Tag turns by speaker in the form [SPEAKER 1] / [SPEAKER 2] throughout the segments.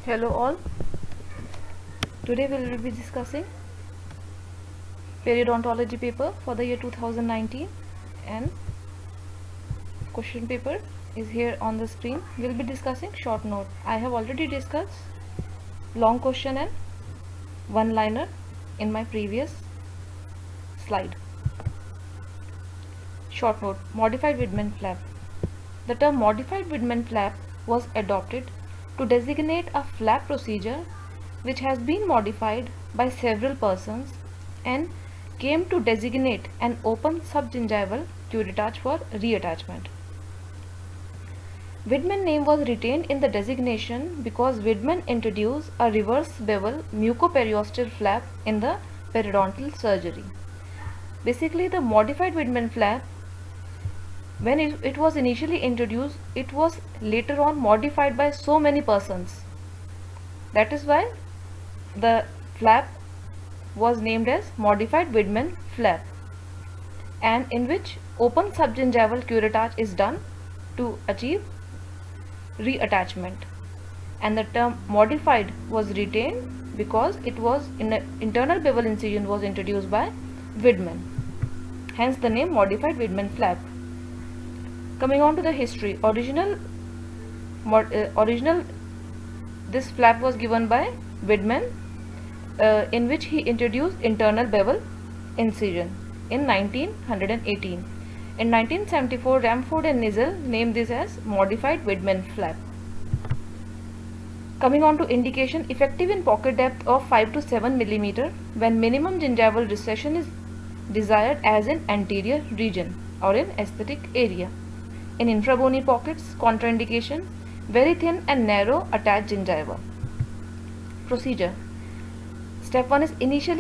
[SPEAKER 1] Hello all. Today we will be discussing periodontology paper for the year 2019, and question paper is here on the screen. We'll be discussing short note. I have already discussed long question and one liner in my previous slide. Short note: modified Widman flap. The term modified Widman flap was adopted to designate a flap procedure which has been modified by several persons and came to designate an open subgingival curettage for reattachment. Widman name was retained in the designation because Widman introduced a reverse bevel mucoperiosteal flap in the periodontal surgery. Basically, the modified Widman flap, when it was initially introduced, it was later on modified by so many persons. That is why the flap was named as modified Widman flap, and in which open subgingival curettage is done to achieve reattachment. And the term modified was retained because it was in an internal bevel incision was introduced by Widman. Hence the name modified Widman flap. Coming on to the history, this flap was given by Widman, in which he introduced internal bevel incision in 1918. In 1974, Ramford and Nizel named this as modified Widman flap. Coming on to indication, effective in pocket depth of 5 to 7 mm when minimum gingival recession is desired as in anterior region or in aesthetic area. In infrabony pockets, contraindication, very thin and narrow attached gingiva. Procedure. Step 1 is initial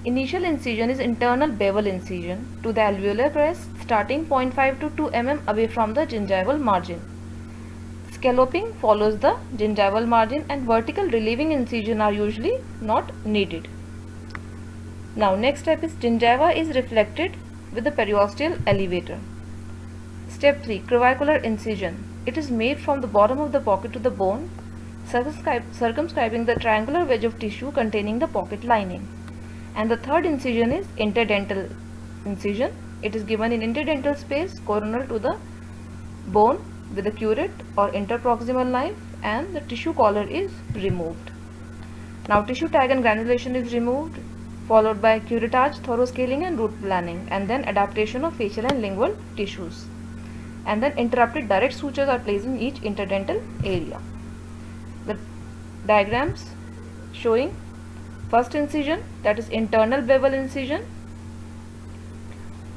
[SPEAKER 1] incision is internal bevel incision to the alveolar crest starting 0.5 to 2 mm away from the gingival margin. Scalloping follows the gingival margin and vertical relieving incision are usually not needed. Now next step is gingiva is reflected with the periosteal elevator. Step 3, clavicular incision. It is made from the bottom of the pocket to the bone, circumscribing the triangular wedge of tissue containing the pocket lining. And the third incision is interdental incision. It is given in interdental space coronal to the bone with the curette or interproximal knife, and the tissue collar is removed. Now tissue tag and granulation is removed, followed by curettage, thorough scaling and root planning, and then adaptation of facial and lingual tissues. And then interrupted direct sutures are placed in each interdental area. The diagrams showing first incision, that is internal bevel incision,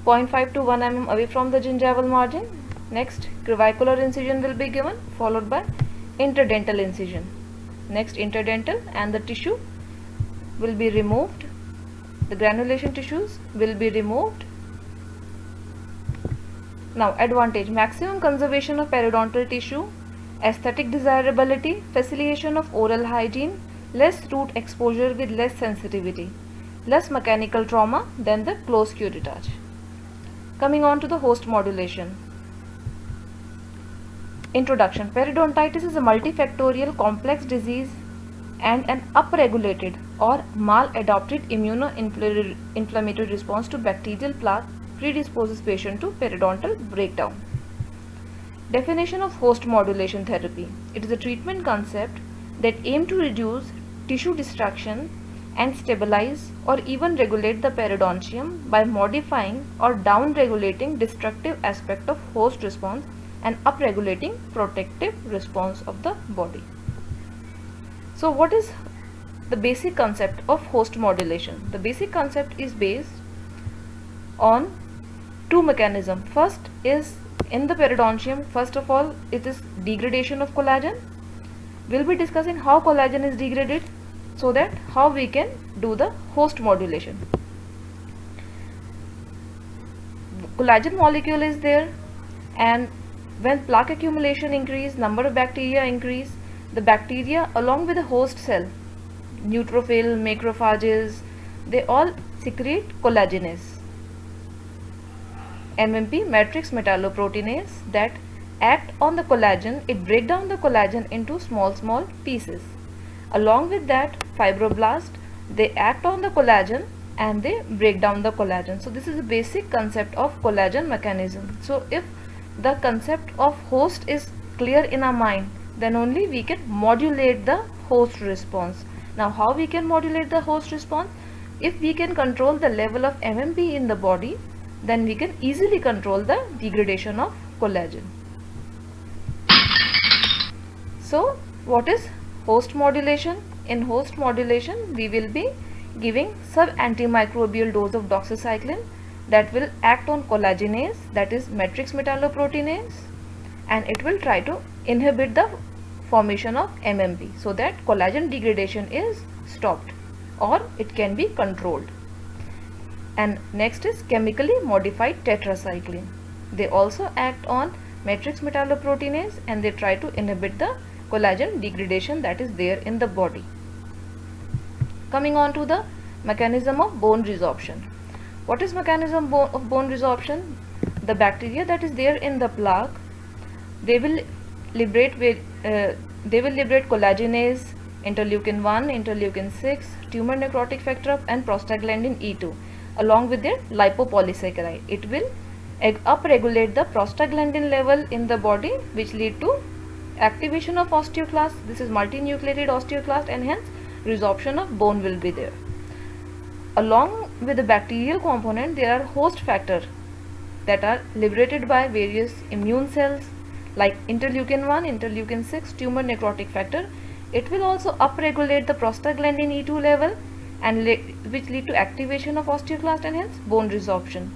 [SPEAKER 1] 0.5 to 1 mm away from the gingival margin. Next, clavicular incision will be given, followed by interdental incision. Next, interdental, and the tissue will be removed. The granulation tissues will be removed. Now advantage: maximum conservation of periodontal tissue, aesthetic desirability, facilitation of oral hygiene, less root exposure with less sensitivity, less mechanical trauma than the closed curettage. Coming on to the host modulation. Introduction. Periodontitis is a multifactorial complex disease and an upregulated or maladapted immunoinflammatory response to bacterial plaque predisposes patient to periodontal breakdown. Definition of host modulation therapy. It is a treatment concept that aims to reduce tissue destruction and stabilize or even regulate the periodontium by modifying or down-regulating destructive aspect of host response and upregulating protective response of the body. So what is the basic concept of host modulation? The basic concept is based on two mechanisms. First is in the periodontium. First of all, it is degradation of collagen. We'll be discussing how collagen is degraded, so that how we can do the host modulation. Collagen molecule is there, and when plaque accumulation increase, number of bacteria increase, the bacteria along with the host cell, neutrophil, macrophages, they all secrete collagenase, MMP, matrix metalloproteinase, that act on the collagen, it breaks down the collagen into small pieces. Along with that, fibroblast, they act on the collagen and they break down the collagen. So this is the basic concept of collagen mechanism. So if the concept of host is clear in our mind, then only we can modulate the host response. Now how we can modulate the host response? If we can control the level of MMP in the body, then we can easily control the degradation of collagen. So what is host modulation? In host modulation, we will be giving sub-antimicrobial dose of doxycycline that will act on collagenase, that is matrix metalloproteinase, and it will try to inhibit the formation of MMP so that collagen degradation is stopped or it can be controlled. And next is chemically modified tetracycline. They also act on matrix metalloproteinase and they try to inhibit the collagen degradation that is there in the body. Coming on to the mechanism of bone resorption. What is mechanism of bone resorption? The bacteria that is there in the plaque, they will liberate collagenase, interleukin 1, interleukin 6, tumor necrotic factor and prostaglandin E2 along with their lipopolysaccharide. It will upregulate the prostaglandin level in the body, which lead to activation of osteoclast. This is multinucleated osteoclast, and hence resorption of bone will be there. Along with the bacterial component, there are host factors that are liberated by various immune cells like interleukin 1, interleukin 6, tumor necrotic factor. It will also upregulate the prostaglandin E2 level and which lead to activation of osteoclast and hence bone resorption.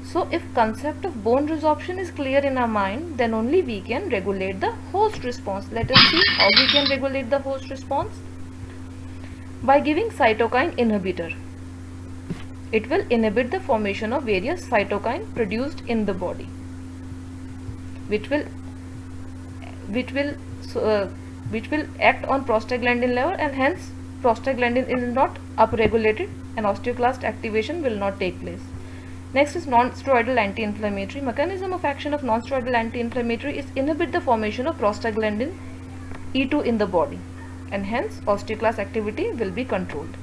[SPEAKER 1] So if concept of bone resorption is clear in our mind, then only we can regulate the host response. Let us see how we can regulate the host response. By giving cytokine inhibitor, it will inhibit the formation of various cytokine produced in the body, which will act on prostaglandin level, and hence prostaglandin is not upregulated and osteoclast activation will not take place. Next is non-steroidal anti-inflammatory. Mechanism of action of non-steroidal anti-inflammatory is inhibit the formation of prostaglandin E2 in the body, and hence osteoclast activity will be controlled.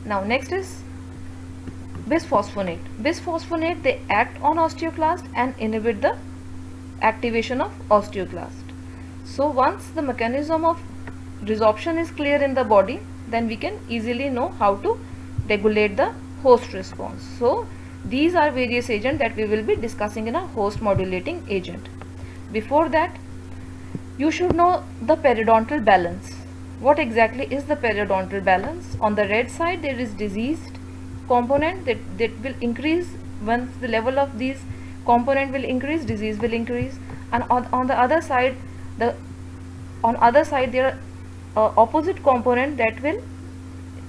[SPEAKER 1] Now next is bisphosphonate. Bisphosphonate, they act on osteoclast and inhibit the activation of osteoclast. So once the mechanism of resorption is clear in the body, then we can easily know how to regulate the host response. So these are various agents that we will be discussing in a host modulating agent. Before that, you should know the periodontal balance. What exactly is the periodontal balance? On the red side, there is diseased component that will increase. Once the level of these component will increase, disease will increase. And on the other side, there are opposite component that will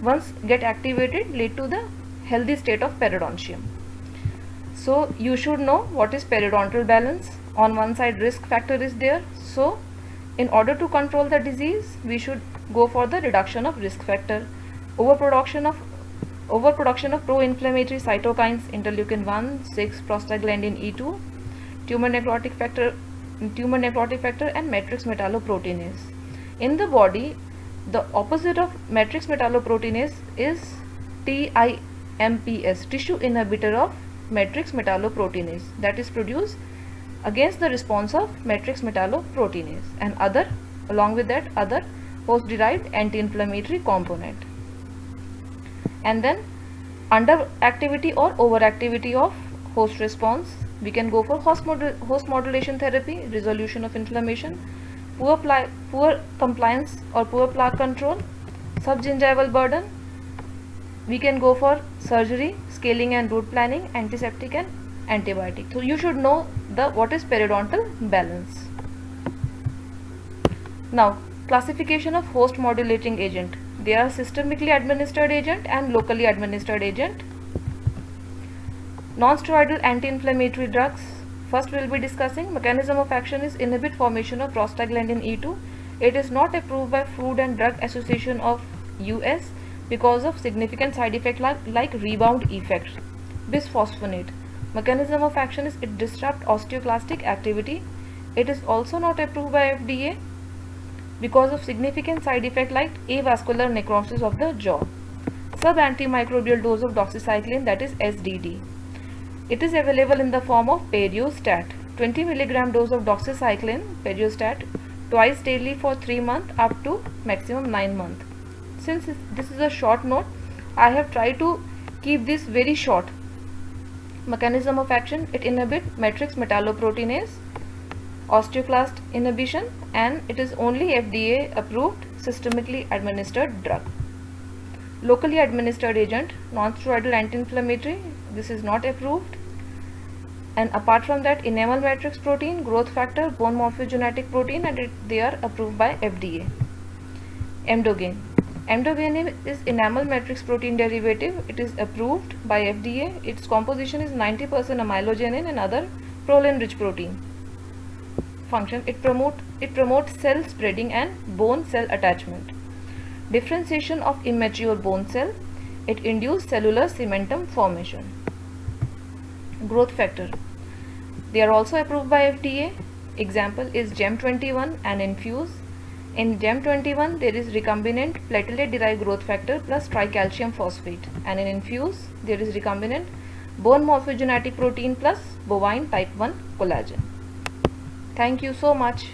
[SPEAKER 1] once get activated lead to the healthy state of periodontium. So you should know what is periodontal balance. On one side, risk factor is there. So in order to control the disease, we should go for the reduction of risk factor. Overproduction of pro-inflammatory cytokines, interleukin 1, 6, prostaglandin E2, tumor necrotic factor and matrix metalloproteinase. In the body, the opposite of matrix metalloproteinase is TIMPS, tissue inhibitor of matrix metalloproteinase, that is produced against the response of matrix metalloproteinase and along with that other host derived anti-inflammatory component. And then under activity or overactivity of host response, we can go for host modulation therapy, resolution of inflammation, poor compliance or poor plaque control, subgingival burden. We can go for surgery, scaling and root planning, antiseptic and antibiotic. So you should know what is periodontal balance. Now classification of host modulating agent. They are systemically administered agent and locally administered agent. Non-steroidal anti-inflammatory drugs. First we will be discussing mechanism of action is inhibit formation of prostaglandin E2. It is not approved by Food and Drug Association of US because of significant side effect like rebound effect. Bisphosphonate. Mechanism of action is it disrupts osteoclastic activity. It is also not approved by FDA because of significant side effect like avascular necrosis of the jaw. Sub-antimicrobial dose of doxycycline, that is SDD. It is available in the form of Periostat. 20 mg dose of doxycycline, Periostat, twice daily for 3 months up to maximum 9 months. Since this is a short note, I have tried to keep this very short. Mechanism of action, it inhibits matrix metalloproteinase, osteoclast inhibition, and it is only FDA approved systemically administered drug. Locally administered agent, non-steroidal anti-inflammatory, this is not approved. And apart from that, enamel matrix protein, growth factor, bone morphogenetic protein, and they are approved by FDA. Emdogaine. Emdogaine is enamel matrix protein derivative. It is approved by FDA. Its composition is 90% amylogenin and other proline-rich protein. Function, it promotes cell spreading and bone cell attachment. Differentiation of immature bone cell. It induces cellular cementum formation. Growth factor. They are also approved by FDA. Example is GEM21 and Infuse. In GEM21 there is recombinant platelet derived growth factor plus tricalcium phosphate, and in Infuse there is recombinant bone morphogenetic protein plus bovine type 1 collagen. Thank you so much.